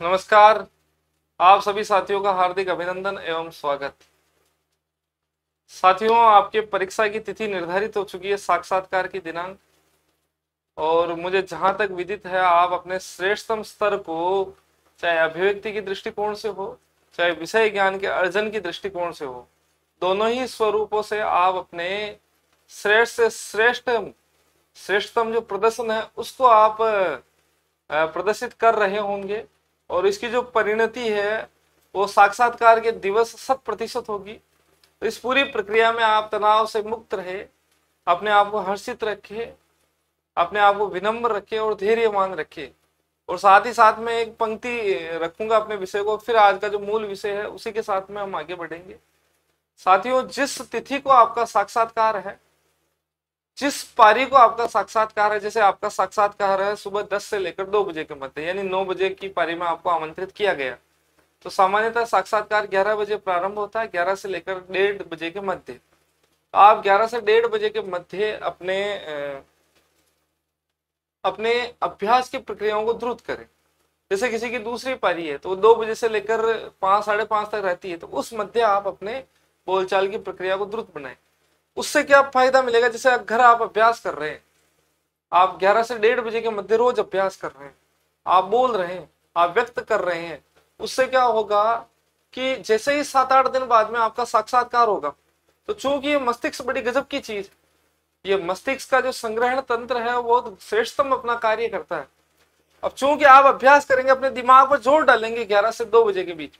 नमस्कार। आप सभी साथियों का हार्दिक अभिनंदन एवं स्वागत। साथियों, आपके परीक्षा की तिथि निर्धारित हो चुकी है, साक्षात्कार की दिनांक। और मुझे जहां तक विदित है, आप अपने श्रेष्ठतम स्तर को चाहे अभिव्यक्ति की दृष्टिकोण से हो, चाहे विषय ज्ञान के अर्जन की दृष्टिकोण से हो, दोनों ही स्वरूपों से आप अपने श्रेष्ठ से श्रेष्ठतम जो प्रदर्शन है उसको आप प्रदर्शित कर रहे होंगे। और इसकी जो परिणति है वो साक्षात्कार के दिवस 100% होगी। तो इस पूरी प्रक्रिया में आप तनाव से मुक्त रहे, अपने आप को हर्षित रखे, अपने आप को विनम्र रखे और धैर्यवान रखे। और साथ ही साथ में एक पंक्ति रखूंगा अपने विषय को, फिर आज का जो मूल विषय है उसी के साथ में हम आगे बढ़ेंगे। साथियों, जिस तिथि को आपका साक्षात्कार है, जिस पारी को आपका साक्षात्कार है, जैसे आपका साक्षात्कार है सुबह 10 से लेकर 2 बजे के मध्य, यानी 9 बजे की पारी में आपको आमंत्रित किया गया, तो सामान्यतः साक्षात्कार 11 बजे प्रारंभ होता है, 11 से लेकर 1:30 बजे के मध्य। आप 11 से 1:30 बजे के मध्य अपने अभ्यास की प्रक्रियाओं को द्रुत करें। जैसे किसी की दूसरी पारी है तो 2 बजे से लेकर 5, 5:30 तक रहती है, तो उस मध्य आप अपने बोलचाल की प्रक्रिया को द्रुत बनाएं। उससे क्या फायदा मिलेगा? जैसे घर आप अभ्यास कर रहे हैं, आप 11 से 1:30 बजे के मध्य रोज अभ्यास कर रहे हैं, आप बोल रहे हैं, आप व्यक्त कर रहे हैं, उससे क्या होगा कि जैसे ही 7-8 दिन बाद में आपका साक्षात्कार होगा, तो चूंकि ये मस्तिष्क बड़ी गजब की चीज, ये मस्तिष्क का जो संग्रहण तंत्र है वो श्रेष्ठतम अपना कार्य करता है। अब चूंकि आप अभ्यास करेंगे, अपने दिमाग पर जोर डालेंगे 11 से 2 बजे के बीच,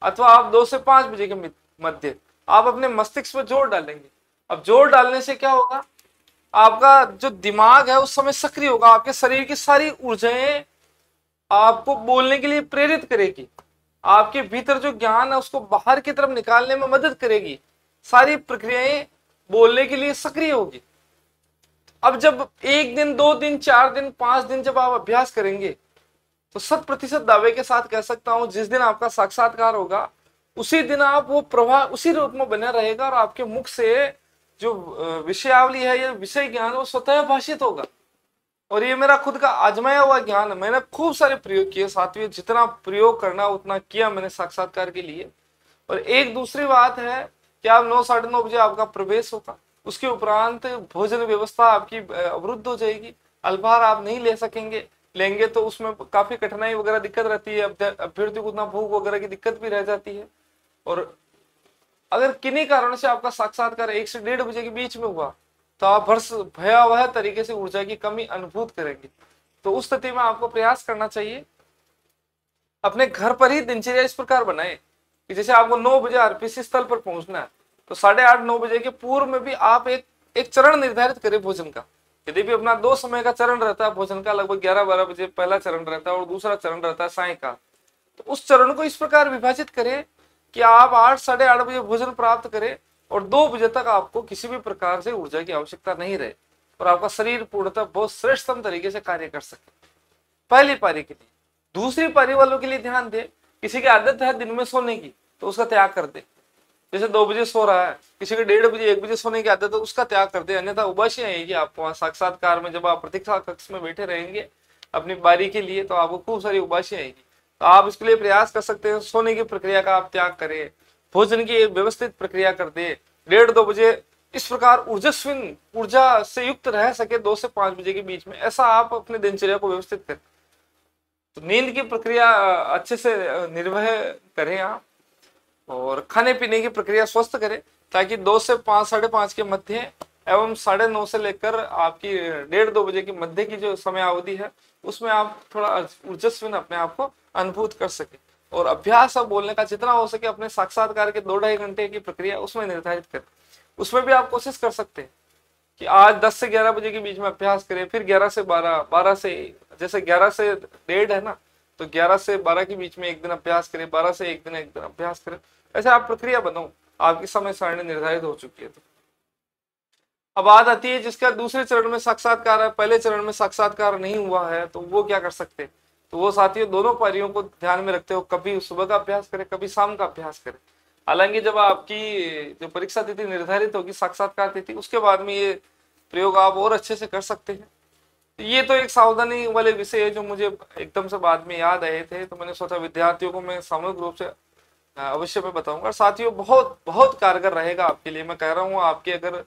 अथवा आप 2 से 5 बजे के मध्य आप अपने मस्तिष्क पर जोर डालेंगे। अब जोर डालने से क्या होगा? आपका जो दिमाग है उस समय सक्रिय होगा, आपके शरीर की सारी ऊर्जाएं आपको बोलने के लिए प्रेरित करेगी, आपके भीतर जो ज्ञान है उसको बाहर की तरफ निकालने में मदद करेगी, सारी प्रक्रियाएं बोलने के लिए सक्रिय होगी। अब जब 1 दिन, 2 दिन, 4 दिन, 5 दिन जब आप अभ्यास करेंगे, तो 100% दावे के साथ कह सकता हूं, जिस दिन आपका साक्षात्कार होगा उसी दिन आप वो प्रवाह उसी रूप में बना रहेगा और आपके मुख से जो विषयावली है या विषय ज्ञान है वो स्वतः भाषित होगा। और ये मेरा खुद का आजमाया हुआ ज्ञान है, मैंने खूब सारे प्रयोग किए साथियों, जितना प्रयोग करना उतना किया मैंने साक्षात्कार के लिए। और एक दूसरी बात है कि आप 9, 9:30 बजे आपका प्रवेश होगा, उसके उपरांत भोजन व्यवस्था आपकी अवरुद्ध हो जाएगी, अल्पाहार आप नहीं ले सकेंगे, लेंगे तो उसमें काफी कठिनाई वगैरह दिक्कत रहती है, अभ्यर्थी को उतना भूख वगैरह की दिक्कत भी रह जाती है। और अगर किन्हीं कारण से आपका साक्षात्कार 1 से 1:30 बजे के बीच में हुआ, तो आप भयावह तरीके से ऊर्जा की कमी अनुभूत करेंगे। तो उस स्थिति में आपको प्रयास करना चाहिए, अपने घर पर ही दिनचर्या इस प्रकार बनाए कि जैसे आपको 9 बजे आरपीसी स्थल पर पहुंचना है, तो 8:30, 9 बजे के पूर्व में भी आप एक चरण निर्धारित करें भोजन का। यदि भी अपना 2 समय का चरण रहता है भोजन का, लगभग 11-12 बजे पहला चरण रहता है और दूसरा चरण रहता है साय का, तो उस चरण को इस प्रकार विभाजित करें कि आप 8, 8:30 बजे भोजन प्राप्त करें और 2 बजे तक आपको किसी भी प्रकार से ऊर्जा की आवश्यकता नहीं रहे और आपका शरीर पूर्णतः बहुत श्रेष्ठतम तरीके से कार्य कर सके। पहली पारी के लिए। दूसरी पारी वालों के लिए ध्यान दे, किसी की आदत है दिन में सोने की तो उसका त्याग कर दे। जैसे 2 बजे सो रहा है, किसी के 1:30 बजे, 1 बजे सोने की आदत है, उसका त्याग कर दे, अन्यथा उबासी आएगी आपको वहां साक्षात्कार में। जब आप प्रतीक्षा कक्ष में बैठे रहेंगे अपनी बारी के लिए, तो आपको खूब सारी उबासी आएगी। तो आप इसके लिए प्रयास कर सकते हैं, सोने की प्रक्रिया का आप त्याग करें, भोजन की एक व्यवस्थित प्रक्रिया कर दे, 1:30-2 बजे इस प्रकार ऊर्जा से युक्त रह सके 2 से 5 बजे के बीच में, ऐसा आप अपने दिनचर्या को व्यवस्थित करें। तो नींद की प्रक्रिया अच्छे से निर्वह करें आप, और खाने पीने की प्रक्रिया स्वस्थ करें, ताकि 2 से 5, 5:30 के मध्य एवं 9:30 से लेकर आपकी 1:30-2 बजे की मध्य की जो समय अवधि है उसमें आप थोड़ा ऊर्जस्वी अपने आप को अनुभूत कर सके। और अभ्यास और बोलने का जितना हो सके अपने साक्षात्कार के 2-2.5 घंटे की प्रक्रिया उसमें निर्धारित करें। उसमें भी आप कोशिश कर सकते हैं कि आज 10 से 11 बजे के बीच में अभ्यास करें, फिर 11 से 12, 12 से, जैसे 11 से 1:30 है ना, तो 11 से 12 के बीच में एक दिन अभ्यास करें, 12 से एक दिन अभ्यास करें। ऐसे आप प्रक्रिया बनाओ, आपकी समय सारणी निर्धारित हो चुकी है। तो अब बात आती है जिसका दूसरे चरण में साक्षात्कार है, पहले चरण में साक्षात्कार नहीं हुआ है, तो वो क्या कर सकते हैं? तो वो साथियों दोनों पारियों को ध्यान में रखते हो, कभी सुबह का अभ्यास करें, कभी शाम का अभ्यास करें। हालांकि जब आपकी जो परीक्षा तिथि निर्धारित होगी, साक्षात्कार तिथि, उसके बाद में ये प्रयोग आप और अच्छे से कर सकते हैं। ये तो एक सावधानी वाले विषय है जो मुझे एकदम से बाद में याद आए थे, तो मैंने सोचा विद्यार्थियों को मैं सामूहिक रूप से अवश्य मैं बताऊंगा। और साथियों बहुत बहुत कारगर रहेगा आपके लिए, मैं कह रहा हूँ। आपके अगर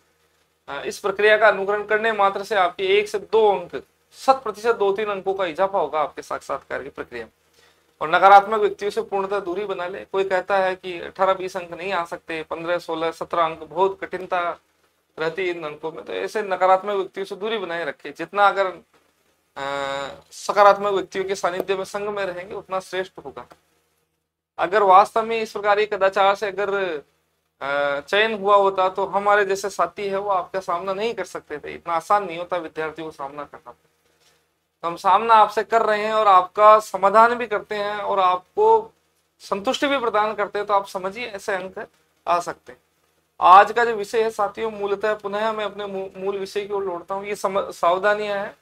इस प्रक्रिया का अनुकरण करने मात्र से आपके 1 से 2 अंक 100% 2-3 अंकों का इजाफा होगा आपके साक्षात्कार की प्रक्रिया में। और नकारात्मक व्यक्तियों से पूर्णतः दूरी बना ले। कोई कहता है कि 18-20 अंक नहीं आ सकते, 15-16-17 अंक बहुत कठिनता रहती है इन अंकों में, तो ऐसे नकारात्मक व्यक्तियों से दूरी बनाए रखे। जितना अगर सकारात्मक व्यक्तियों के सानिध्य में संग में रहेंगे उतना श्रेष्ठ होगा। अगर वास्तव में इस प्रकार के कदाचार से अगर चयन हुआ होता तो हमारे जैसे साथी है वो आपका सामना नहीं कर सकते थे। इतना आसान नहीं होता विद्यार्थियों को सामना करना। तो हम सामना आपसे कर रहे हैं और आपका समाधान भी करते हैं और आपको संतुष्टि भी प्रदान करते हैं, तो आप समझिए ऐसे अंक आ सकते हैं। आज का जो विषय है साथियों, मूलतः पुनः मैं अपने मूल विषय की ओर लौटता हूँ। ये सावधानियां हैं,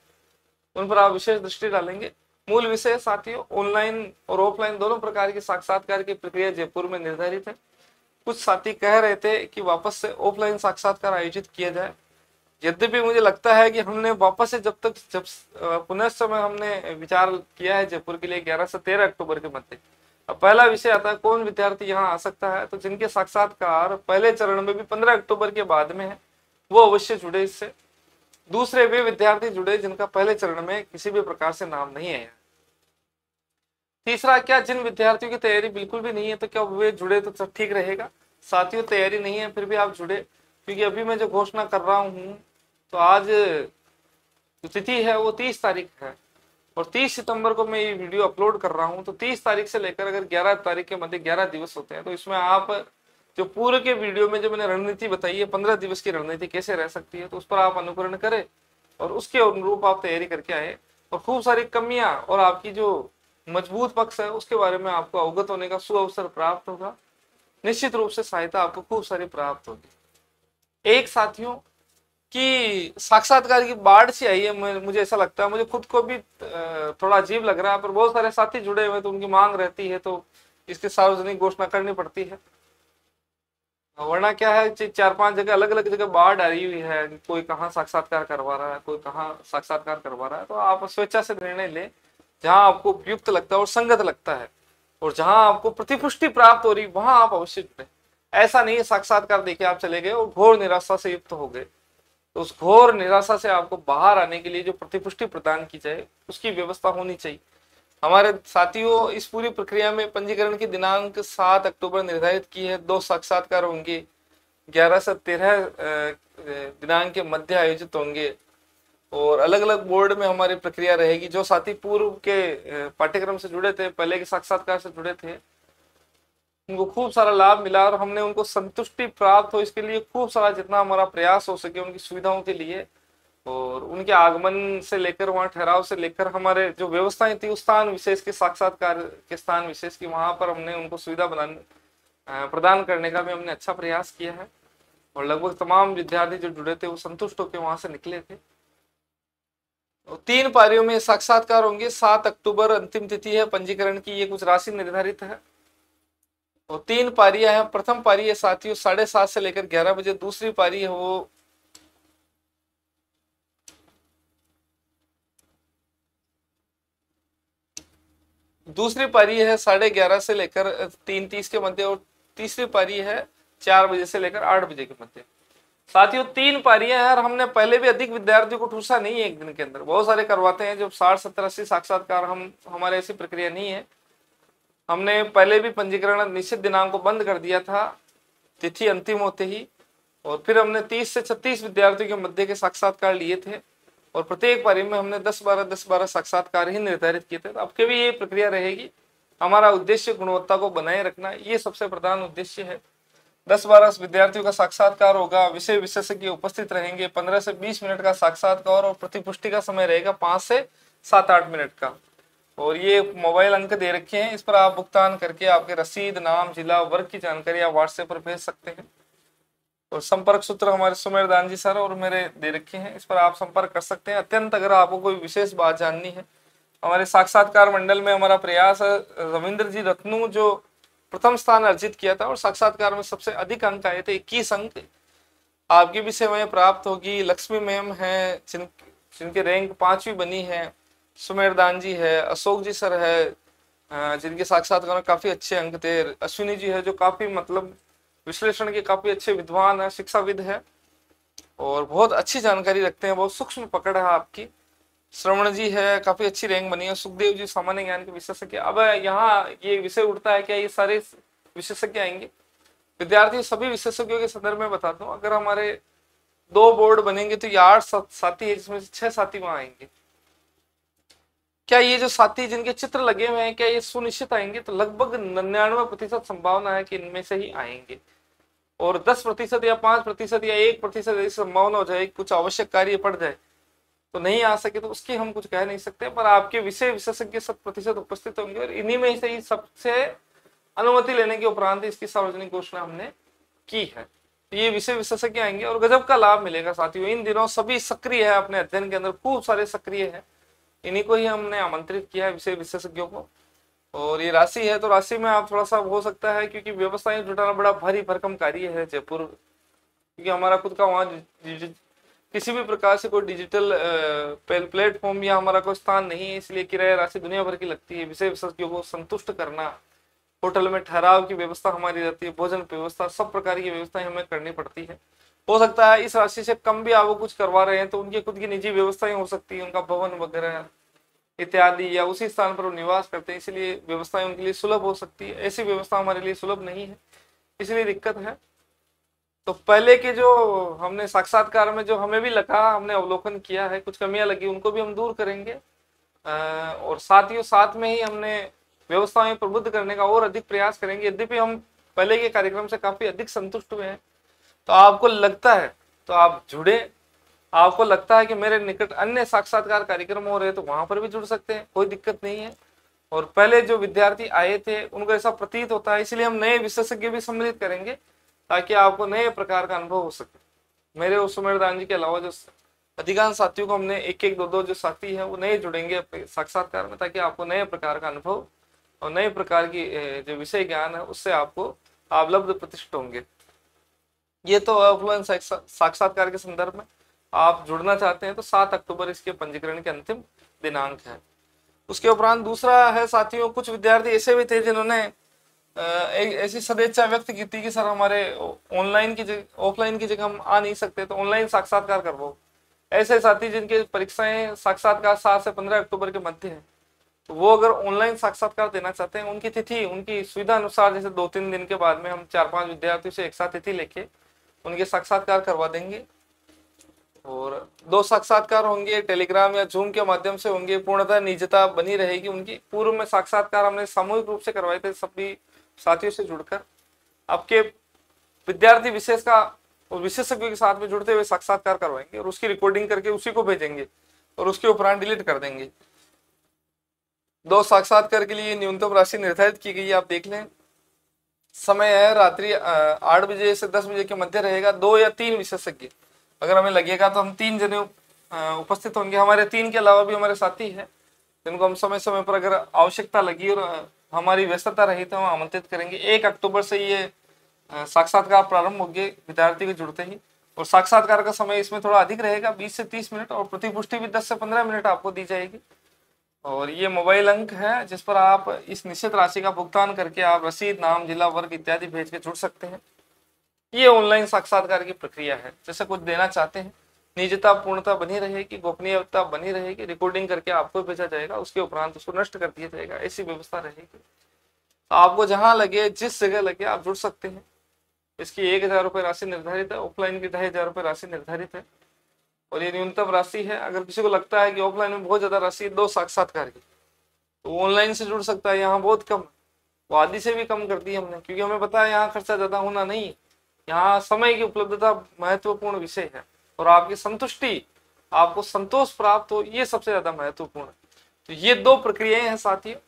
उन पर आप विशेष दृष्टि डालेंगे। मूल विषय साथियों, ऑनलाइन और ऑफलाइन दोनों प्रकार की साक्षात्कार की प्रक्रिया जयपुर में निर्धारित है। कुछ साथी कह रहे थे कि वापस से ऑफलाइन साक्षात्कार आयोजित किया जाए। यद्यपि मुझे लगता है कि हमने वापस से जब पुनः समय हमने विचार किया है जयपुर के लिए 11 से 13 अक्टूबर के मध्य। अब पहला विषय आता है कौन विद्यार्थी यहाँ आ सकता है। तो जिनके साक्षात्कार पहले चरण में भी 15 अक्टूबर के बाद में है वो अवश्य जुड़े इससे। दूसरे वे विद्यार्थी जुड़े जिनका पहले चरण में किसी भी प्रकार से नाम नहीं आया। तीसरा, क्या जिन विद्यार्थियों की तैयारी बिल्कुल भी नहीं है तो क्या वे जुड़े तो ठीक रहेगा। साथियों तैयारी नहीं है फिर भी आप जुड़े, क्योंकि अभी मैं जो घोषणा कर रहा हूँ तो आज जो तिथि है वो 30 तारीख है और 30 सितंबर को मैं ये वीडियो अपलोड कर रहा हूँ। तो 30 तारीख से लेकर अगर 11 तारीख के मध्य 11 दिवस होते हैं, तो इसमें आप जो पूरे के वीडियो में जो मैंने रणनीति बताई है 15 दिवस की रणनीति कैसे रह सकती है, तो उस पर आप अनुकरण करें और उसके अनुरूप आप तैयारी करके आए। और खूब सारी कमियां और आपकी जो मजबूत पक्ष है उसके बारे में आपको अवगत होने का सुअवसर प्राप्त होगा। निश्चित रूप से सहायता आपको खूब सारी प्राप्त होगी। एक साथियों कि साक्षात्कार की बाढ़ सी आई है, मुझे ऐसा लगता है, मुझे खुद को भी थोड़ा अजीब लग रहा है, पर बहुत सारे साथी जुड़े हुए तो उनकी मांग रहती है तो इसकी सार्वजनिक घोषणा करनी पड़ती है। वरना क्या है, 4-5 जगह अलग अलग जगह बाढ़ आई हुई है, कोई कहाँ साक्षात्कार करवा रहा है, कोई कहाँ साक्षात्कार करवा रहा है। तो आप स्वेच्छा से निर्णय ले जहां आपको उपयुक्त लगता है और संगत लगता है और जहां आपको प्रतिपुष्टि प्राप्त हो रही वहां आप अवश्य जुड़े। ऐसा नहीं है साक्षात्कार देके आप चले गए और घोर निराशा से युक्त हो गए। तो उस घोर निराशा से आपको बाहर आने के लिए जो प्रतिपुष्टि प्रदान की जाए उसकी व्यवस्था होनी चाहिए। हमारे साथियों इस पूरी प्रक्रिया में पंजीकरण की दिनांक 7 अक्टूबर निर्धारित की है। 2 साक्षात्कार होंगे, 11 से 13 दिनांक के मध्य आयोजित होंगे और अलग अलग बोर्ड में हमारी प्रक्रिया रहेगी। जो साथी पूर्व के पाठ्यक्रम से जुड़े थे, पहले के साक्षात्कार से जुड़े थे, उनको खूब सारा लाभ मिला और हमने उनको संतुष्टि प्राप्त हो इसके लिए खूब सारा जितना हमारा प्रयास हो सके उनकी सुविधाओं के लिए और उनके आगमन से लेकर वहाँ ठहराव से लेकर हमारे जो व्यवस्थाएं थी उस स्थान विशेष के साक्षात्कार के स्थान विशेष की वहां पर हमने उनको सुविधा प्रदान करने का भी हमने अच्छा प्रयास किया है और लगभग तमाम विद्यार्थी जो जुड़े थे वो संतुष्ट होकर वहां से निकले थे। 3 पारियों में साक्षात्कार होंगे। 7 अक्टूबर अंतिम तिथि है पंजीकरण की, ये कुछ राशि निर्धारित है और 3 पारियां हैं। प्रथम पारी है साथियों 7:30 से लेकर 11 बजे। दूसरी पारी है वो दूसरी पारी है 11:30 से लेकर 3:30 के मध्य और तीसरी पारी है 4 बजे से लेकर 8 बजे के मध्य। साथियों 3 पारियां हैं और हमने पहले भी अधिक विद्यार्थियों को ठूसा नहीं है एक दिन के अंदर। बहुत सारे करवाते हैं जब 60, 70, 80 साक्षात्कार, हमारे ऐसी प्रक्रिया नहीं है। हमने पहले भी पंजीकरण निश्चित दिनांक को बंद कर दिया था तिथि अंतिम होते ही और फिर हमने 30 से 36 विद्यार्थियों के मध्य के साक्षात्कार लिए थे और प्रत्येक पारी में हमने 10-12 साक्षात्कार ही निर्धारित किए थे। तो अब के भी ये प्रक्रिया रहेगी। हमारा उद्देश्य गुणवत्ता को बनाए रखना, ये सबसे प्रधान उद्देश्य है। 10-12 विद्यार्थियों का साक्षात्कार होगा, विषय विशेषज्ञ उपस्थित रहेंगे। 15 से 20 मिनट का साक्षात्कार और प्रतिपुष्टि का समय रहेगा 5 से 7-8 मिनट का। और ये मोबाइल अंक दे रखे हैं, इस पर आप भुगतान करके आपके रसीद, नाम, जिला, वर्ग की जानकारी आप व्हाट्सएप पर भेज सकते हैं। और संपर्क सूत्र हमारे सुमेरदान जी सर और मेरे दे रखे हैं, इस पर आप संपर्क कर सकते हैं। अत्यंत अगर आपको कोई विशेष बात जाननी है, हमारे साक्षात्कार मंडल में हमारा प्रयास है, रविंद्र जी रत्नू जो प्रथम स्थान अर्जित किया था और साक्षात्कार में सबसे अधिक अंक आए थे 21 अंक, आपकी भी सेवाएं प्राप्त होगी। लक्ष्मी मैम है जिन जिनके रैंक 5वीं बनी है, सुमेरदान जी है, अशोक जी सर है, जिनके साक्षात्कार में काफी अच्छे अंक थे, अश्विनी जी है जो काफी मतलब विश्लेषण के काफी अच्छे विद्वान है, शिक्षाविद है और बहुत अच्छी जानकारी रखते हैं, बहुत सूक्ष्म पकड़ है आपकी। श्रवण जी है, काफी अच्छी रैंक बनी है। सुखदेव जी सामान्य ज्ञान के विशेषज्ञ। अब यहाँ ये विषय उठता है क्या ये सारे विशेषज्ञ आएंगे? विद्यार्थी सभी विशेषज्ञों के संदर्भ में बताता हूँ, अगर हमारे 2 बोर्ड बनेंगे तो ये 8 साथी है, जिसमें से 6 साथी वहां आएंगे। क्या ये जो साथी जिनके चित्र लगे हुए हैं क्या ये सुनिश्चित आएंगे? तो लगभग 99% संभावना है कि इनमें से ही आएंगे। और 10% या 5% या 1% ऐसी संभावना हो जाए, कुछ आवश्यक कार्य पड़ जाए तो नहीं आ सके, तो उसकी हम कुछ कह नहीं सकते। पर आपके विषय विशेषज्ञ 100% उपस्थित होंगे और इन्हीं में से ही सबसे अनुमति लेने के उपरांत इसकी सार्वजनिक घोषणा हमने की है। तो ये विषय विशेषज्ञ आएंगे और गजब का लाभ मिलेगा साथियों। इन दिनों सभी सक्रिय है अपने अध्ययन के अंदर, खूब सारे सक्रिय है, इन्हीं को ही हमने आमंत्रित किया है विषय विशेषज्ञों को। और ये राशि है तो राशि में आप थोड़ा सा हो सकता है, क्योंकि व्यवस्थाएं जुटाना बड़ा भारी भरकम कार्य है जयपुर, क्योंकि हमारा खुद का वहाँ किसी भी प्रकार से कोई डिजिटल प्लेटफॉर्म या हमारा कोई स्थान नहीं है, इसलिए किराया राशि दुनिया भर की लगती है। विषय विशेषज्ञों को संतुष्ट करना, होटल में ठहराव की व्यवस्था हमारी रहती है, भोजन व्यवस्था, सब प्रकार की व्यवस्थाएं हमें करनी पड़ती है। हो सकता है इस राशि से कम भी आप कुछ करवा रहे हैं तो उनकी खुद की निजी व्यवस्थाएं हो सकती है, उनका भवन वगैरह इत्यादि, या उसी स्थान पर वो निवास करते हैं, इसलिए व्यवस्थाएं उनके लिए सुलभ हो सकती है। ऐसी व्यवस्था हमारे लिए सुलभ नहीं है, इसलिए दिक्कत है। तो पहले के जो हमने साक्षात्कार में जो हमें भी लगा, हमने अवलोकन किया है, कुछ कमियां लगी उनको भी हम दूर करेंगे और साथ में ही हमने व्यवस्थाएं प्रबुद्ध करने का और अधिक प्रयास करेंगे। यद्यपि हम पहले के कार्यक्रम से काफी अधिक संतुष्ट हुए हैं, तो आपको लगता है तो आप जुड़े, आपको लगता है कि मेरे निकट अन्य साक्षात्कार कार्यक्रम हो रहे हैं तो वहां पर भी जुड़ सकते हैं, कोई दिक्कत नहीं है। और पहले जो विद्यार्थी आए थे उनको ऐसा प्रतीत होता है, इसलिए हम नए विशेषज्ञ भी सम्मिलित करेंगे ताकि आपको नए प्रकार का अनुभव हो सके। मेरे और सुमेरदान जी के अलावा जो अधिकांश साथियों को हमने एक एक दो जो साथी है वो नए जुड़ेंगे साक्षात्कार में, ताकि आपको नए प्रकार का अनुभव और नए प्रकार की जो विषय ज्ञान है उससे आपको आप लब्ध प्रतिष्ठित होंगे। ये तो ऑफलाइन साक्षात्कार के संदर्भ में आप जुड़ना चाहते हैं तो 7 अक्टूबर इसके पंजीकरण के अंतिम दिनांक है। उसके उपरांत दूसरा है साथियों, कुछ विद्यार्थी ऐसे भी थे जिन्होंने एक ऐसी सदिच्छा व्यक्त की थी कि सर हमारे ऑनलाइन की जगह ऑफलाइन की जगह हम आ नहीं सकते तो ऑनलाइन साक्षात्कार करवाओ। ऐसे साथी जिनके परीक्षाएं साक्षात्कार 7 से 15 अक्टूबर के मध्य है, तो वो अगर ऑनलाइन साक्षात्कार देना चाहते हैं, उनकी तिथि उनकी सुविधा अनुसार, जैसे 2-3 दिन के बाद में हम 4-5 विद्यार्थियों से एक साथ तिथि लेके उनके साक्षात्कार करवा देंगे। और 2 साक्षात्कार होंगे, टेलीग्राम या जूम के माध्यम से होंगे, पूर्णतः निजता बनी रहेगी उनकी। पूर्व में साक्षात्कार हमने सामूहिक रूप से करवाए थे सभी साथियों से जुड़कर। आपके विद्यार्थी विशेष का और विशेषज्ञों के साथ में जुड़ते हुए साक्षात्कार करवाएंगे और उसकी रिकॉर्डिंग करके उसी को भेजेंगे और उसके उपरांत डिलीट कर देंगे। 2 साक्षात्कार के लिए न्यूनतम राशि निर्धारित की गई है, आप देख लें। समय है रात्रि 8 बजे से 10 बजे के मध्य रहेगा। 2 या 3 विशेषज्ञ अगर हमें लगेगा तो हम 3 जने उपस्थित होंगे। हमारे 3 के अलावा भी हमारे साथी हैं जिनको हम समय समय पर अगर आवश्यकता लगी और हमारी व्यस्तता रही तो हम आमंत्रित करेंगे। 1 अक्टूबर से ये साक्षात्कार प्रारंभ होंगे विद्यार्थी के जुड़ते ही, और साक्षात्कार का समय इसमें थोड़ा अधिक रहेगा, 20 से 30 मिनट, और प्रतिपुष्टि भी 10 से 15 मिनट आपको दी जाएगी। और ये मोबाइल अंक है जिस पर आप इस निश्चित राशि का भुगतान करके आप रसीद, नाम, जिला, वर्ग इत्यादि भेज के जुड़ सकते हैं। ये ऑनलाइन साक्षात्कार की प्रक्रिया है। जैसे कुछ देना चाहते हैं, निजता पूर्णता बनी रहेगी, गोपनीयता बनी रहेगी, रिकॉर्डिंग करके आपको भेजा जाएगा, उसके उपरांत उसको नष्ट कर दिया जाएगा, ऐसी व्यवस्था रहेगी। आपको जहां लगे, जिस जगह लगे, आप जुड़ सकते हैं। इसकी 1000 रुपये राशि निर्धारित है, ऑफलाइन की 2500 रुपये राशि निर्धारित है, और ये न्यूनतम राशि है। अगर किसी को लगता है कि ऑफलाइन में बहुत ज्यादा राशि है 2 साक्षात्कार की, तो ऑनलाइन से जुड़ सकता है। यहाँ बहुत कम, वो आधी से भी कम कर दी हमने, क्योंकि हमें पता है यहाँ खर्चा ज्यादा होना नहीं है। यहाँ समय की उपलब्धता महत्वपूर्ण विषय है, और आपकी संतुष्टि, आपको संतोष प्राप्त हो, ये सबसे ज्यादा महत्वपूर्ण है। तो ये 2 प्रक्रियाएं हैं साथियों।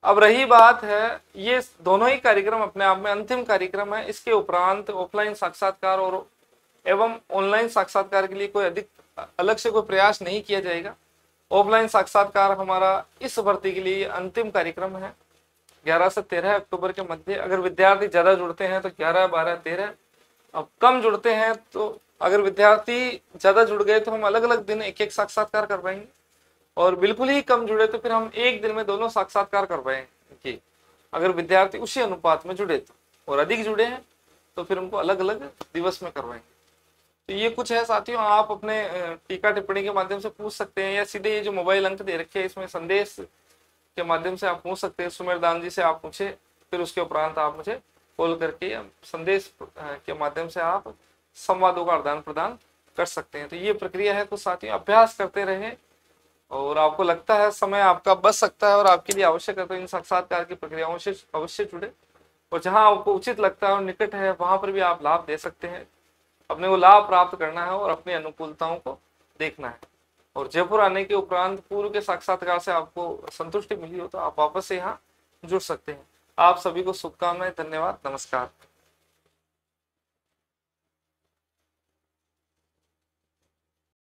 अब रही बात है, ये दोनों ही कार्यक्रम अपने आप में अंतिम कार्यक्रम है। इसके उपरांत ऑफलाइन साक्षात्कार और एवं ऑनलाइन साक्षात्कार के लिए कोई अधिक अलग से कोई प्रयास नहीं किया जाएगा। ऑफलाइन साक्षात्कार हमारा इस भर्ती के लिए अंतिम कार्यक्रम है, 11 से 13 अक्टूबर के मध्य। अगर विद्यार्थी ज्यादा जुड़ते हैं तो 11, 12, 13, अब कम जुड़ते हैं तो अगर विद्यार्थी ज्यादा जुड़ गए तो हम अलग अलग दिन एक एक साक्षात्कार कर पाएंगे, और बिल्कुल ही कम जुड़े तो फिर हम एक दिन में दोनों साक्षात्कार कर पाएंगे। अगर विद्यार्थी उसी अनुपात में जुड़े तो, और अधिक जुड़े हैं तो फिर उनको अलग अलग दिवस में करवाएंगे। तो ये कुछ है साथियों, आप अपने टीका टिप्पणी के माध्यम से पूछ सकते हैं, या सीधे ये जो मोबाइल अंक दे रखे हैं इसमें संदेश के माध्यम से आप पूछ सकते हैं। सुमेरदान जी से आप पूछे, फिर उसके उपरांत आप मुझे कॉल करके या संदेश के माध्यम से आप संवादों का आदान प्रदान कर सकते हैं। तो ये प्रक्रिया है। तो साथियों अभ्यास करते रहें, और आपको लगता है समय आपका बच सकता है और आपके लिए आवश्यक है तो इन साक्षात्कार की प्रक्रियाओं से अवश्य जुड़े, और जहां आपको उचित लगता है और निकट है वहां पर भी आप लाभ दे सकते हैं। अपने को लाभ प्राप्त करना है और अपनी अनुकूलताओं को देखना है। और जयपुर आने के उपरांत पूर्व के साक्षात्कार से आपको संतुष्टि मिली हो तो आप वापस से यहाँ जुड़ सकते हैं। आप सभी को शुभकामनाएं, धन्यवाद, नमस्कार।